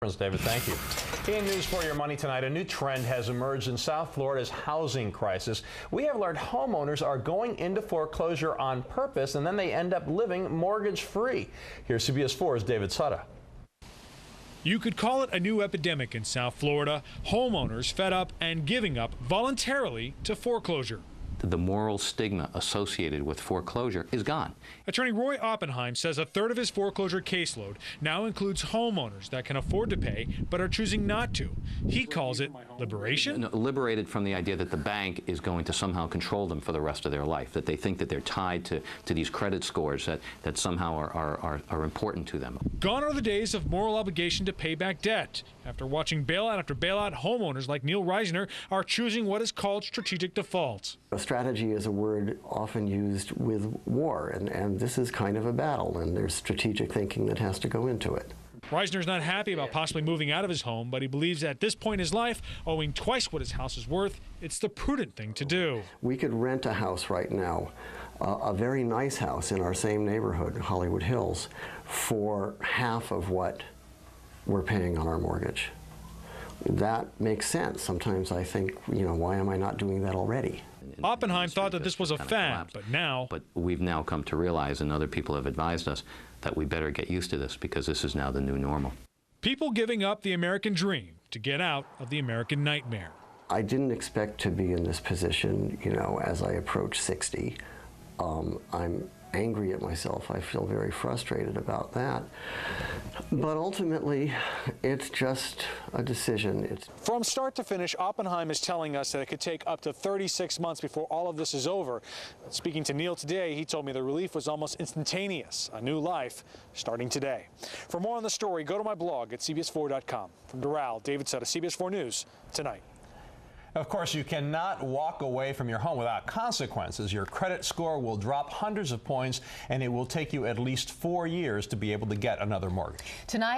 David, thank you. In News for Your Money tonight, a new trend has emerged in South Florida's housing crisis. We have learned homeowners are going into foreclosure on purpose, and then they end up living mortgage-free. Here's CBS 4's David Sutter. You could call it a new epidemic in South Florida. Homeowners fed up and giving up voluntarily to foreclosure. The moral stigma associated with foreclosure is gone. Attorney Roy Oppenheim says a third of his foreclosure caseload now includes homeowners that can afford to pay but are choosing not to. He calls it liberation. Liberated from the idea that the bank is going to somehow control them for the rest of their life, that they think that they're tied to these credit scores that somehow are important to them. Gone are the days of moral obligation to pay back debt. After watching bailout after bailout, homeowners like Neil Reisner are choosing what is called strategic default. Strategy is a word often used with war, and this is kind of a battle, and there's strategic thinking that has to go into it. Reisner's not happy about possibly moving out of his home, but he believes at this point in his life, owing twice what his house is worth, it's the prudent thing to do. We could rent a house right now, a very nice house in our same neighborhood, Hollywood Hills, for half of what we're paying on our mortgage. That makes sense. Sometimes I think, why am I not doing that already? Oppenheim thought that this was a fad, but we've now come to realize, and other people have advised us, that we better get used to this because this is now the new normal. People giving up the American dream to get out of the American nightmare. I didn't expect to be in this position, as I approach 60. I'm angry at myself. I feel very frustrated about that. But ultimately, it's just a decision. From start to finish, Oppenheim is telling us that it could take up to 36 months before all of this is over. Speaking to Neil today, he told me the relief was almost instantaneous. A new life starting today. For more on the story, go to my blog at CBS4.com. From Doral, David Sutter, CBS 4 News Tonight. Of course, you cannot walk away from your home without consequences. Your credit score will drop hundreds of points, and it will take you at least 4 years to be able to get another mortgage. Tonight.